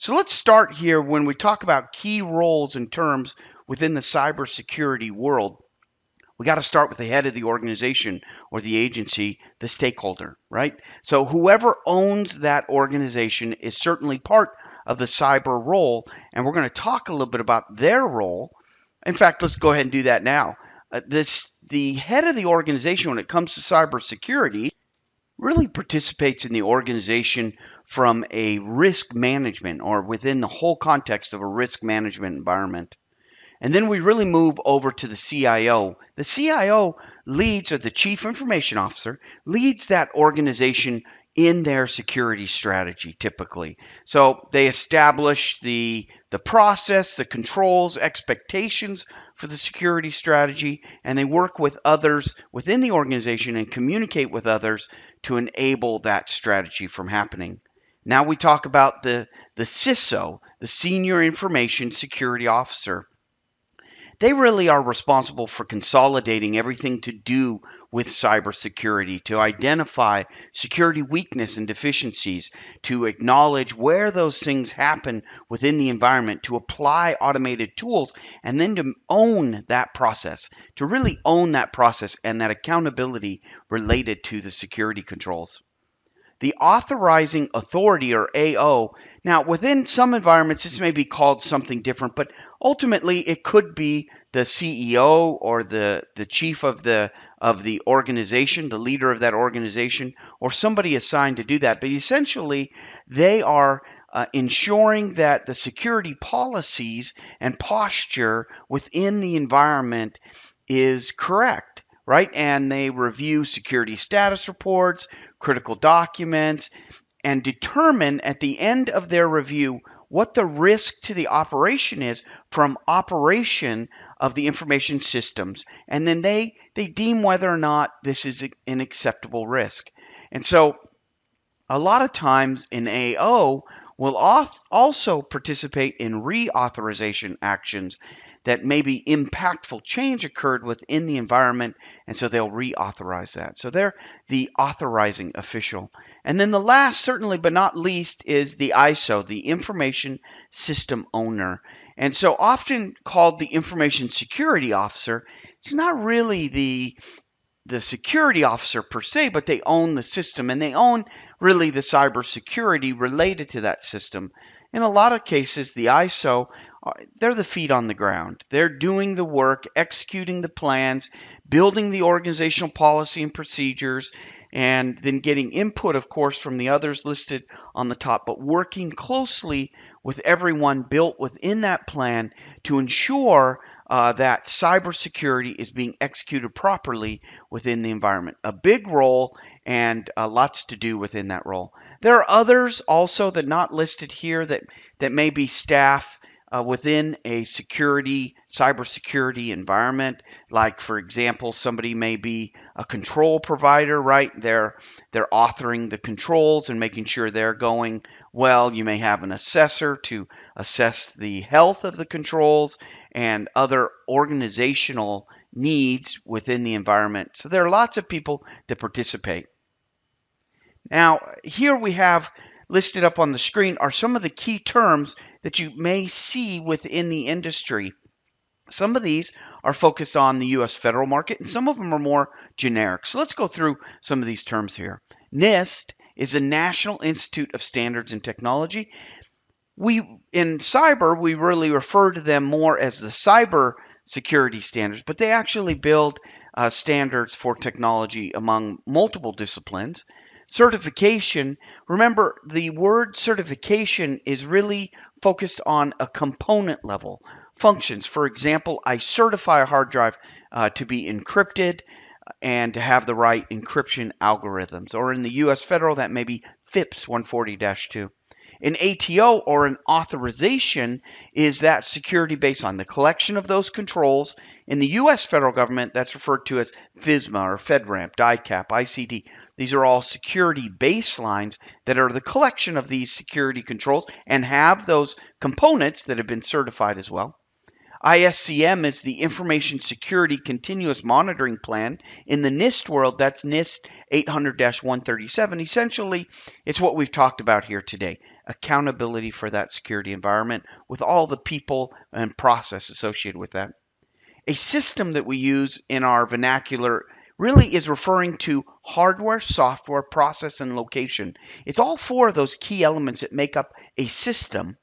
So let's start here when we talk about key roles and terms within the cybersecurity world. We got to start with the head of the organization or the agency, the stakeholder, right? So whoever owns that organization is certainly part of the cyber role, and we're going to talk a little bit about their role. In fact, let's go ahead and do that now. The head of the organization, when it comes to cybersecurity, really participates in the organization from a risk management or within the whole context of a risk management environment. And then we really move over to the CIO. The CIO leads, or the Chief Information Officer, leads that organization in their security strategy typically. So they establish the process, the controls, expectations for the security strategy, and they work with others within the organization and communicate with others to enable that strategy from happening. Now we talk about the CISO, the Senior Information Security Officer. They really are responsible for consolidating everything to do with cybersecurity, to identify security weakness and deficiencies, to acknowledge where those things happen within the environment, to apply automated tools, and then to own that process, to really own that process and that accountability related to the security controls. The authorizing authority, or AO. Now, within some environments, this may be called something different, but ultimately it could be the CEO or the chief of the organization, the leader of that organization, or somebody assigned to do that. But essentially, they are ensuring that the security policies and posture within the environment is correct, right? And they review security status reports, critical documents, and determine at the end of their review what the risk to the operation is from operation of the information systems. And then they deem whether or not this is an acceptable risk. And so a lot of times an AO will also participate in reauthorization actions that maybe impactful change occurred within the environment, and so they'll reauthorize that. So they're the authorizing official. And then the last, certainly but not least, is the ISO, the Information System Owner. And so often called the Information Security Officer, it's not really the security officer per se, but they own the system and they own really the cybersecurity related to that system. In a lot of cases, the ISO, they're the feet on the ground. They're doing the work, executing the plans, building the organizational policy and procedures, and then getting input, of course, from the others listed on the top, but working closely with everyone built within that plan to ensure that cybersecurity is being executed properly within the environment. A big role and lots to do within that role. There are others also that not listed here that may be staff within a cybersecurity environment. Like, for example, somebody may be a control provider, right? They're authoring the controls and making sure they're going well. You may have an assessor to assess the health of the controls and other organizational needs within the environment. So there are lots of people that participate. Now, here we have listed up on the screen are some of the key terms that you may see within the industry. Some of these are focused on the U.S. federal market, and some of them are more generic. So let's go through some of these terms here. NIST is a National Institute of Standards and Technology. In cyber, we really refer to them more as the cyber security standards, but they actually build standards for technology among multiple disciplines. Certification, remember the word certification is really focused on a component level functions. For example, I certify a hard drive to be encrypted and to have the right encryption algorithms. Or in the U.S. federal, that may be FIPS 140-2. An ATO, or an authorization, is that security based on the collection of those controls. In the U.S. federal government, that's referred to as FISMA or FedRAMP, DICAP, ICD. These are all security baselines that are the collection of these security controls and have those components that have been certified as well. ISCM is the Information Security Continuous Monitoring Plan. In the NIST world, that's NIST 800-137. Essentially, it's what we've talked about here today, accountability for that security environment with all the people and process associated with that. A system that we use in our vernacular really is referring to hardware, software, process, and location. It's all four of those key elements that make up a system,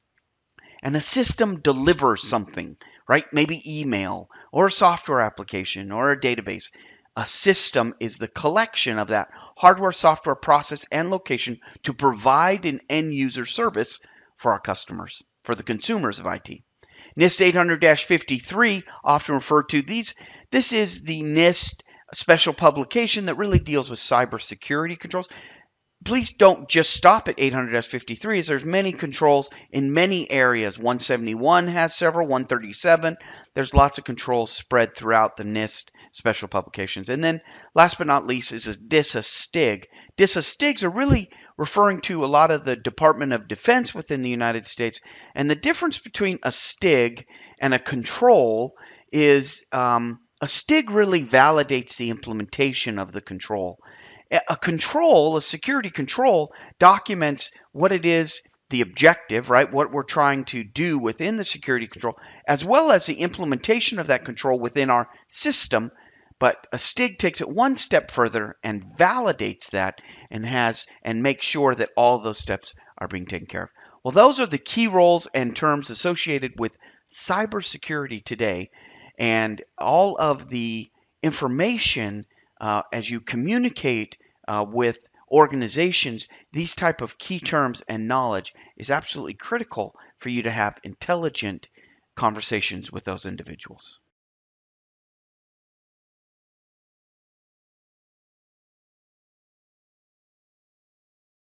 and a system delivers something, right? Maybe email or a software application or a database. A system is the collection of that hardware, software, process, and location to provide an end user service for our customers, for the consumers of IT. NIST 800-53, often referred to this is the NIST special publication that really deals with cybersecurity controls. Please don't just stop at 800-53, as there's many controls in many areas. 171 has several, 137. There's lots of controls spread throughout the NIST special publications. And then last but not least is a DISA STIG. DISA STIGs are really referring to a lot of the Department of Defense within the United States. And the difference between a STIG and a control is a STIG really validates the implementation of the control. A control, a security control, documents what it is, the objective, right? What we're trying to do within the security control, as well as the implementation of that control within our system. But a STIG takes it one step further and validates that and makes sure that all of those steps are being taken care of. Well, those are the key roles and terms associated with cybersecurity today, and all of the information as you communicate with organizations. These type of key terms and knowledge is absolutely critical for you to have intelligent conversations with those individuals.